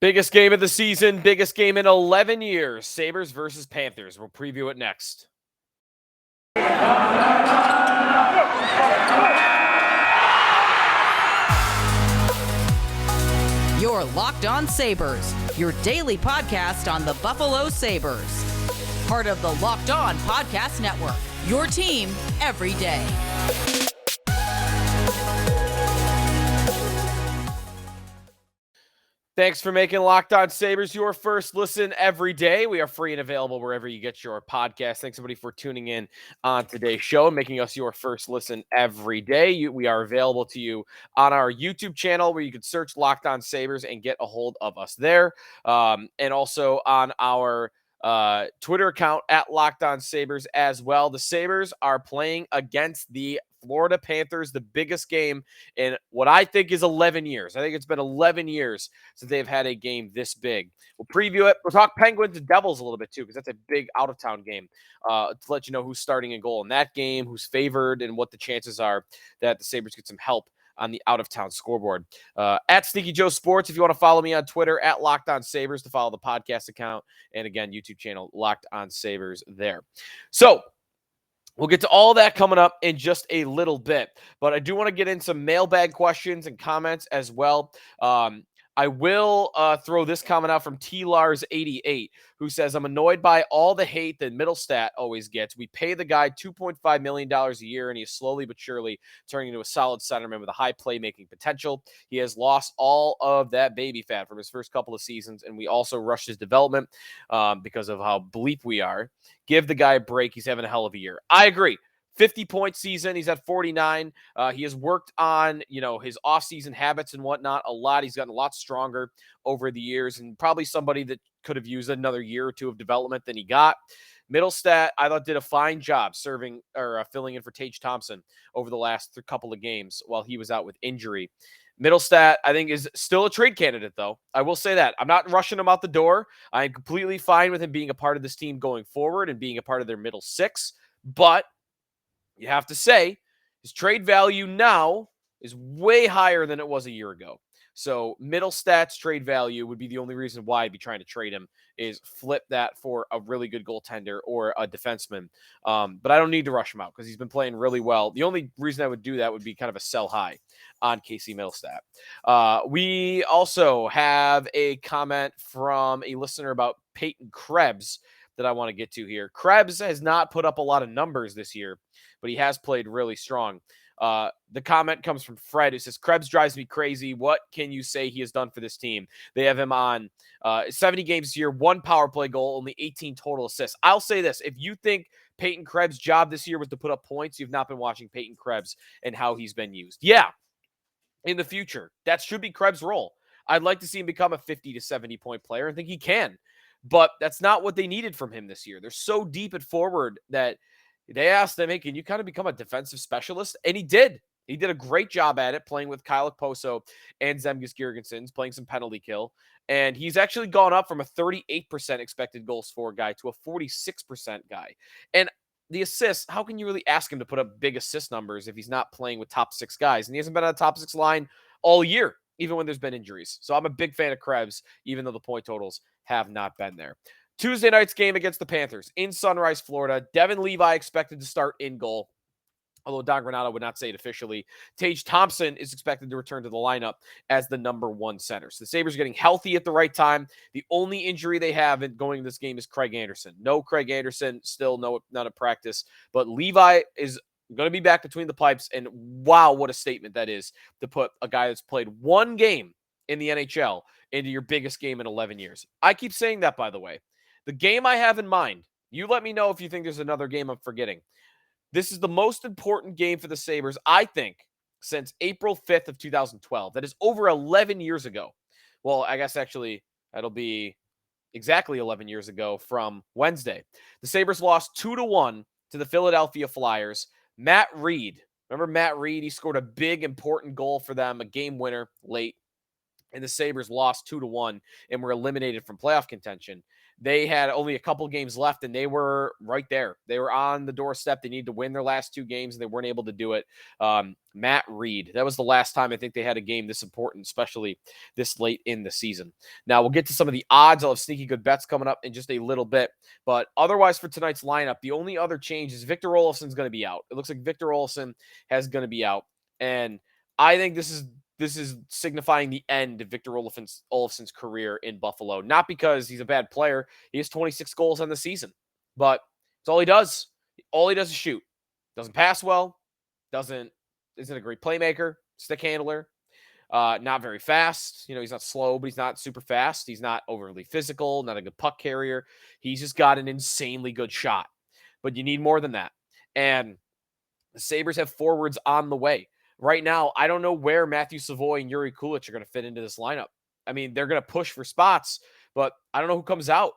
Biggest game of the season, biggest game in 11 years. Sabres versus Panthers. We'll preview it next. You're Locked On Sabres, your daily podcast on the Buffalo Sabres. Part of the Locked On Podcast Network, your team every day. Thanks for making Locked On Sabres your first listen every day. We are free and available wherever you get your podcast. Thanks, everybody, for tuning in on today's show and making us your first listen every day. We are available to you on our YouTube channel where you can search Locked On Sabres and get a hold of us there. And also on our Twitter account at Locked On Sabres as well. The Sabres are playing against the Florida Panthers, the biggest game in what I think is 11 years. I think it's been 11 years since they've had a game this big. We'll preview it. We'll talk Penguins and Devils a little bit too, because that's a big out-of-town game to let you know who's starting in goal in that game, who's favored, and what the chances are that the Sabres get some help on the out-of-town scoreboard. At Sneaky Joe Sports, if you want to follow me on Twitter, at Locked On Sabres to follow the podcast account. And again, YouTube channel, Locked On Sabres there. So, we'll get to all that coming up in just a little bit, but I do want to get in some mailbag questions and comments as well. I will throw this comment out from T-Lars88, who says, I'm annoyed by all the hate that Middlestat always gets. We pay the guy $2.5 million a year, and he is slowly but surely turning into a solid centerman with a high playmaking potential. He has lost all of that baby fat from his first couple of seasons, and we also rushed his development because of how bleep we are. Give the guy a break. He's having a hell of a year. I agree. 50-point season. He's at 49. He has worked on, his off-season habits and whatnot a lot. He's gotten a lot stronger over the years, and probably somebody that could have used another year or two of development than he got. Middlestat, I thought, did a fine job filling in for Tage Thompson over the last couple of games while he was out with injury. Middlestat, I think, is still a trade candidate, though. I will say that. I'm not rushing him out the door. I'm completely fine with him being a part of this team going forward and being a part of their middle six, but you have to say his trade value now is way higher than it was a year ago. So Middlestat's trade value would be the only reason why I'd be trying to trade him is flip that for a really good goaltender or a defenseman. But I don't need to rush him out because he's been playing really well. The only reason I would do that would be kind of a sell high on Casey Middlestat. We also have a comment from a listener about Peyton Krebs that I want to get to here. Krebs has not put up a lot of numbers this year, but he has played really strong. The comment comes from Fred, who says, Krebs drives me crazy. What can you say he has done for this team? They have him on 70 games this year, 1 power play goal, only 18 total assists. I'll say this. If you think Peyton Krebs' job this year was to put up points, you've not been watching Peyton Krebs and how he's been used. Yeah, in the future, that should be Krebs' role. I'd like to see him become a 50 to 70-point player. I think he can. But that's not what they needed from him this year. They're so deep at forward that they asked him, hey, can you kind of become a defensive specialist? And he did. He did a great job at it, playing with Kyle Okposo and Zemgus Girgensons, playing some penalty kill. And he's actually gone up from a 38% expected goals for guy to a 46% guy. And the assists, how can you really ask him to put up big assist numbers if he's not playing with top 6 guys? And he hasn't been on a top 6 line all year, even when there's been injuries. So I'm a big fan of Krebs, even though the point totals have not been there. Tuesday night's game against the Panthers in Sunrise, Florida. Devon Levi expected to start in goal, although Don Granato would not say it officially. Tage Thompson is expected to return to the lineup as the number 1 center. So the Sabres are getting healthy at the right time. The only injury they have in going in this game is Craig Anderson. No Craig Anderson, still not a practice, but Levi is going to be back between the pipes, and wow, what a statement that is to put a guy that's played 1 game in the NHL into your biggest game in 11 years. I keep saying that, by the way. The game I have in mind, you let me know if you think there's another game I'm forgetting. This is the most important game for the Sabres, I think, since April 5th of 2012. That is over 11 years ago. Well, I guess actually that'll be exactly 11 years ago from Wednesday. The Sabres lost 2-1 to the Philadelphia Flyers. Matt Reed, remember Matt Reed? He scored a big, important goal for them, a game winner late. and the Sabres lost 2-1 and were eliminated from playoff contention. They had only a couple games left, and they were right there. They were on the doorstep. They needed to win their last 2 games, and they weren't able to do it. Matt Reed, that was the last time I think they had a game this important, especially this late in the season. Now, we'll get to some of the odds. I'll have sneaky good bets coming up in just a little bit. But otherwise, for tonight's lineup, the only other change is Victor Olofsson's going to be out. It looks like Victor Olofsson is going to be out. And I think this is signifying the end of Victor Olofsson's career in Buffalo. Not because he's a bad player. He has 26 goals on the season, but it's all he does. All he does is shoot. Doesn't pass well. Isn't a great playmaker, stick handler. Not very fast. He's not slow, but he's not super fast. He's not overly physical, not a good puck carrier. He's just got an insanely good shot. But you need more than that. And the Sabres have forwards on the way. Right now, I don't know where Matthew Savoy and Yuri Kulich are going to fit into this lineup. I mean, they're going to push for spots, but I don't know who comes out.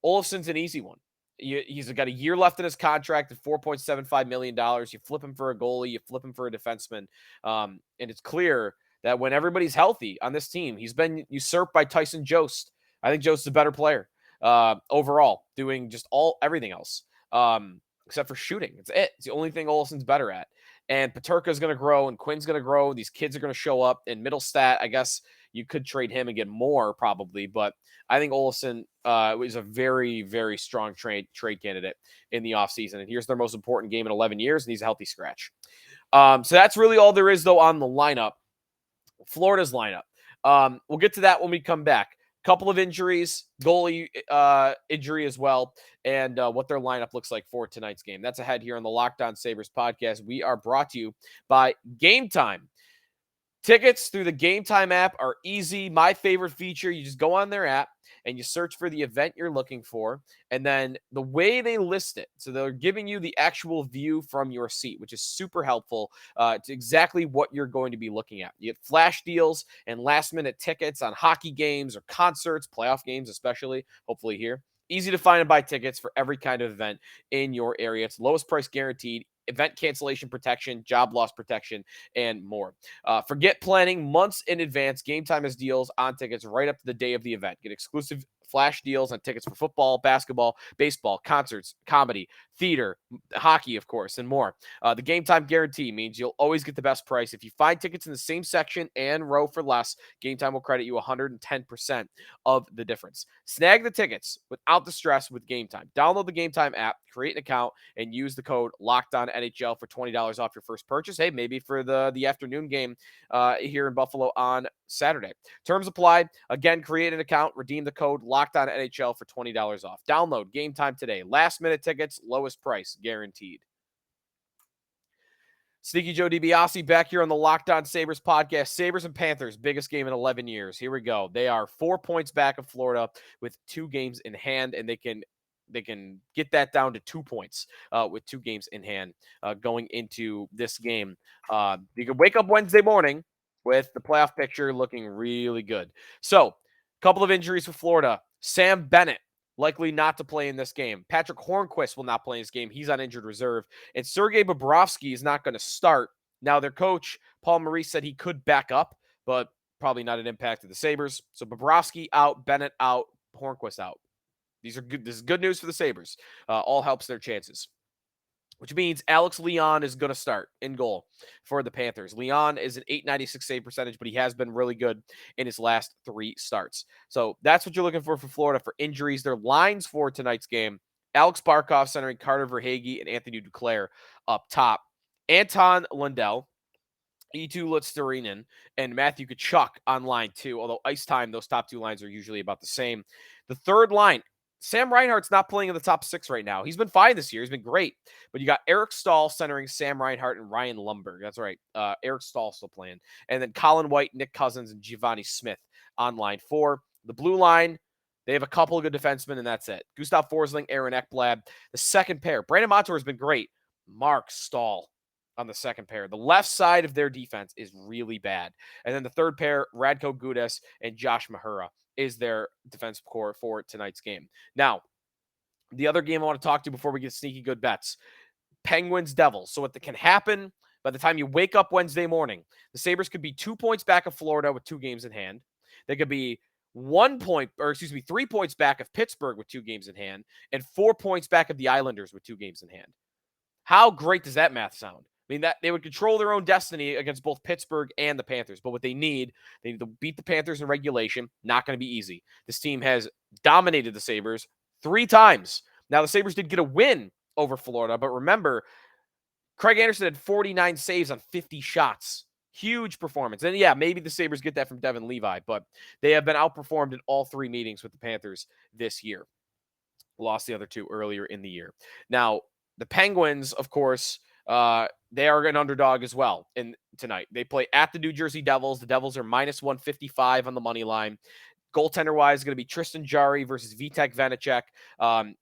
Olofsson's an easy one. He's got a year left in his contract at $4.75 million. You flip him for a goalie, you flip him for a defenseman. And it's clear that when everybody's healthy on this team, he's been usurped by Tyson Jost. I think Jost is a better player overall, doing just everything else except for shooting. It's the only thing Olofsson's better at. And Peterka is going to grow, and Quinn's going to grow. These kids are going to show up. And Middlestat, I guess you could trade him and get more probably, but I think Olofsson is a very, very strong trade candidate in the offseason. And here's their most important game in 11 years, and he's a healthy scratch. So that's really all there is, though, on the lineup. Florida's lineup. We'll get to that when we come back. Couple of injuries, goalie injury as well, and what their lineup looks like for tonight's game. That's ahead here on the Locked On Sabres podcast. We are brought to you by Game Time. Tickets through the Game Time app are easy. My favorite feature, you just go on their app and you search for the event you're looking for. And then the way they list it, so they're giving you the actual view from your seat, which is super helpful to exactly what you're going to be looking at. You get flash deals and last minute tickets on hockey games or concerts, playoff games especially, hopefully here. Easy to find and buy tickets for every kind of event in your area. It's lowest price guaranteed, event cancellation protection, job loss protection, and more. Forget planning months in advance. Game Time has deals on tickets right up to the day of the event. Get exclusive flash deals on tickets for football, basketball, baseball, concerts, comedy, theater, hockey, of course, and more. The Game Time guarantee means you'll always get the best price. If you find tickets in the same section and row for less, Game Time will credit you 110% of the difference. Snag the tickets without the stress with Game Time. Download the Game Time app, create an account, and use the code LOCKEDONNHL for $20 off your first purchase. Hey, maybe for the afternoon game here in Buffalo on Saturday. Terms apply. Again, create an account, redeem the code LOCKEDONNHL for $20 off. Download Game Time today. Last minute tickets, lowest price guaranteed. Sneaky Joe DiBiase back here on the Locked On Sabres podcast. Sabres and Panthers, biggest game in 11 years. Here we go. They are 4 points back of Florida with 2 games in hand, and they can get that down to 2 points with 2 games in hand going into this game. You can wake up Wednesday morning with the playoff picture looking really good. So, a couple of injuries for Florida. Sam Bennett likely not to play in this game. Patrick Hornquist will not play in this game. He's on injured reserve. And Sergei Bobrovsky is not going to start. Now, their coach, Paul Maurice, said he could back up, but probably not an impact to the Sabres. So Bobrovsky out, Bennett out, Hornquist out. These are good. This is good news for the Sabres. All helps their chances. Which means Alex Leon is going to start in goal for the Panthers. Leon is an .896 save percentage, but he has been really good in his last 3 starts. So that's what you're looking for Florida for injuries. Their lines for tonight's game: Alex Barkov centering Carter Verhaeghe and Anthony Duclair up top. Anton Lundell, Eetu Luostarinen, and Matthew Tkachuk on line 2, although ice time, those top 2 lines are usually about the same. The third line, Sam Reinhart's not playing in the top 6 right now. He's been fine this year. He's been great. But you got Eric Stahl centering Sam Reinhart and Ryan Lumberg. That's right. Eric Stahl still playing. And then Colin White, Nick Cousins, and Giovanni Smith on line 4. The blue line, they have a couple of good defensemen, and that's it. Gustav Forsling, Aaron Ekblad. The second pair, Brandon Montour has been great. Mark Stahl on the second pair. The left side of their defense is really bad. And then the third pair, Radko Gudas and Josh Mahura, is their defensive core for tonight's game. Now, the other game I want to talk to before we get sneaky good bets, Penguins Devils. So what can happen by the time you wake up Wednesday morning, the Sabres could be 2 points back of Florida with 2 games in hand. They could be 3 points back of Pittsburgh with 2 games in hand and 4 points back of the Islanders with 2 games in hand. How great does that math sound? I mean, that they would control their own destiny against both Pittsburgh and the Panthers. But what they need to beat the Panthers in regulation. Not going to be easy. This team has dominated the Sabres 3 times. Now, the Sabres did get a win over Florida, but remember, Craig Anderson had 49 saves on 50 shots. Huge performance. And yeah, maybe the Sabres get that from Devon Levi, but they have been outperformed in all 3 meetings with the Panthers this year. Lost the other 2 earlier in the year. Now, the Penguins, of course, they are an underdog as well tonight. They play at the New Jersey Devils. The Devils are minus 155 on the money line. Goaltender wise, going to be Tristan Jarry versus Vitek Vanacek.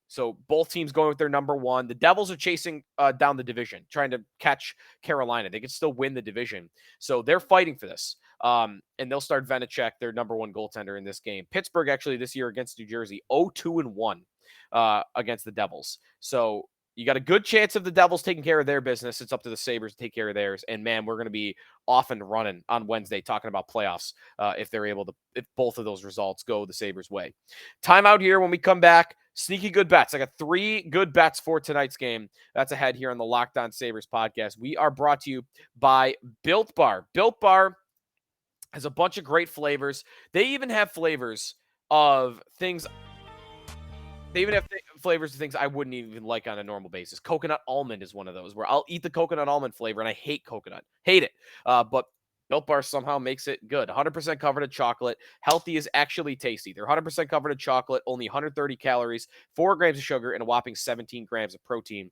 So both teams going with their number 1. The Devils are chasing down the division, trying to catch Carolina. They could still win the division. So they're fighting for this. And they'll start Vanacek, their number 1 goaltender in this game. Pittsburgh actually this year against New Jersey, 0-2-1 against the Devils. So you got a good chance of the Devils taking care of their business. It's up to the Sabres to take care of theirs. And man, we're going to be off and running on Wednesday talking about playoffs if both of those results go the Sabres' way. Timeout here. When we come back, sneaky good bets. I got 3 good bets for tonight's game. That's ahead here on the Locked On Sabres podcast. We are brought to you by Built Bar. Built Bar has a bunch of great flavors. They even have flavors of things. They even have flavors of things I wouldn't even like on a normal basis. Coconut almond is one of those where I'll eat the coconut almond flavor and I hate coconut. Hate it. But Built Bar somehow makes it good. 100% covered in chocolate. Healthy is actually tasty. They're 100% covered in chocolate, only 130 calories, 4 grams of sugar, and a whopping 17 grams of protein.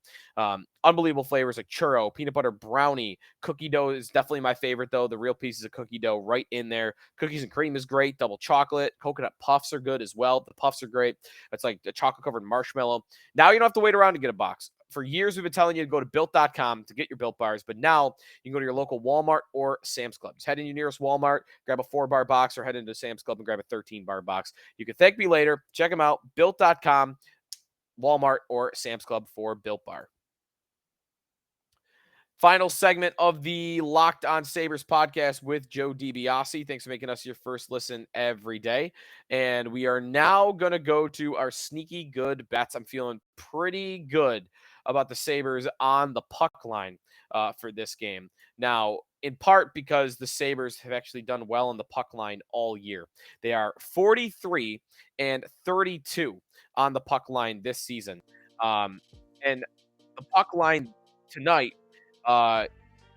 Unbelievable flavors like churro, peanut butter brownie. Cookie dough is definitely my favorite, though. The real pieces of cookie dough right in there. Cookies and cream is great. Double chocolate. Coconut puffs are good as well. The puffs are great. It's like a chocolate-covered marshmallow. Now you don't have to wait around to get a box. For years, we've been telling you to go to Built.com to get your Built Bars, but now you can go to your local Walmart or Sam's Club. Just head in your nearest Walmart, grab a 4-bar box, or head into Sam's Club and grab a 13-bar box. You can thank me later. Check them out, Built.com, Walmart, or Sam's Club for Built Bar. Final segment of the Locked On Sabres podcast with Joe DiBiase. Thanks for making us your first listen every day. And we are now going to go to our sneaky good bets. I'm feeling pretty good about the Sabres on the puck line for this game. Now, in part because the Sabres have actually done well on the puck line all year. They are 43 and 32 on the puck line this season. And the puck line tonight, you're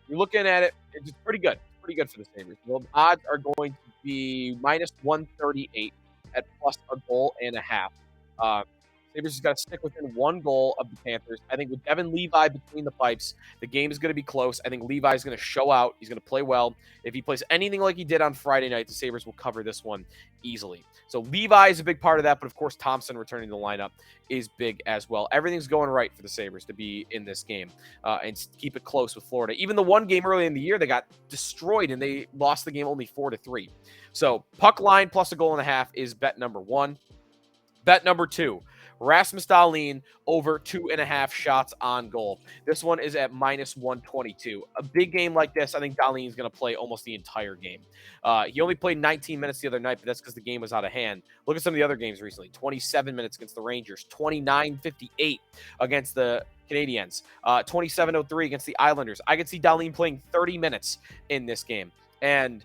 looking at it, it's pretty good. It's pretty good for the Sabres. Well, the odds are going to be minus 138 at plus a goal and a half. Sabres has got to stick within 1 goal of the Panthers. I think with Devon Levi between the pipes, the game is going to be close. I think Levi is going to show out. He's going to play well. If he plays anything like he did on Friday night, the Sabres will cover this one easily. So Levi is a big part of that, but of course Thompson returning to the lineup is big as well. Everything's going right for the Sabres to be in this game and keep it close with Florida. Even the one game early in the year, they got destroyed and they lost the game only 4-3. So puck line plus a goal and a half is bet number 1. Bet number 2. Rasmus Dahlin over 2.5 shots on goal. This one is at minus 122. A big game like this, I think Dahlin is going to play almost the entire game. He only played 19 minutes the other night, but that's because the game was out of hand. Look at some of the other games recently. 27 minutes against the Rangers, 29-58 against the Canadiens, 27-03 against the Islanders. I could see Dahlin playing 30 minutes in this game. And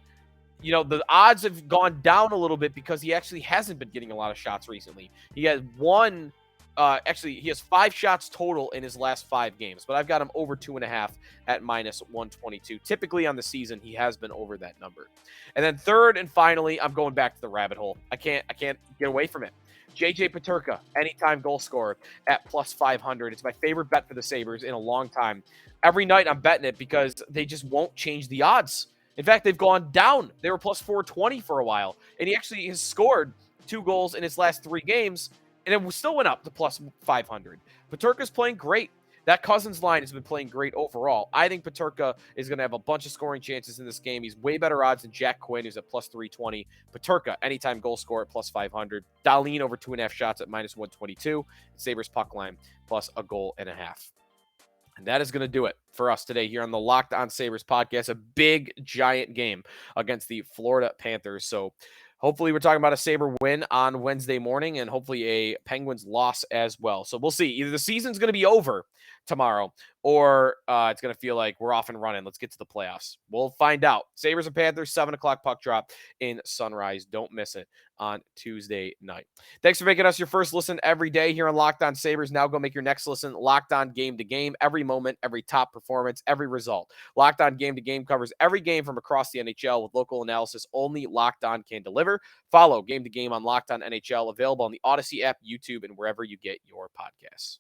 you know, the odds have gone down a little bit because he actually hasn't been getting a lot of shots recently. He has he has 5 shots total in his last 5 games, but I've got him over 2.5 at minus 122. Typically on the season, he has been over that number. And then third and finally, I'm going back to the rabbit hole. I can't get away from it. JJ Peterka, anytime goal scorer at plus 500. It's my favorite bet for the Sabres in a long time. Every night I'm betting it because they just won't change the odds. In fact, they've gone down. They were plus 420 for a while. And he actually has scored 2 goals in his last 3 games. And it still went up to plus 500. Peterka's playing great. That Cousins line has been playing great overall. I think Peterka is going to have a bunch of scoring chances in this game. He's way better odds than Jack Quinn, who's at plus 320. Peterka, anytime goal scorer at plus 500. Dahlin over 2.5 shots at minus 122. Sabres puck line plus a goal and a half. And that is going to do it for us today here on the Locked On Sabres podcast. A big, giant game against the Florida Panthers. So Hopefully, we're talking about a Sabre win on Wednesday morning and hopefully a Penguins loss as well. So we'll see. Either the season's going to be over tomorrow or it's going to feel like we're off and running. Let's get to the playoffs. We'll find out. Sabres and Panthers, 7 o'clock puck drop in Sunrise. Don't miss it on Tuesday night. Thanks for making us your first listen every day here on Locked On Sabres. Now go make your next listen Locked On Game to Game. Every moment, every top performance, every result. Locked On Game to Game covers every game from across the NHL with local analysis only Locked On can deliver. Follow Game to Game on Locked On NHL, available on the Odyssey app, YouTube, and wherever you get your podcasts.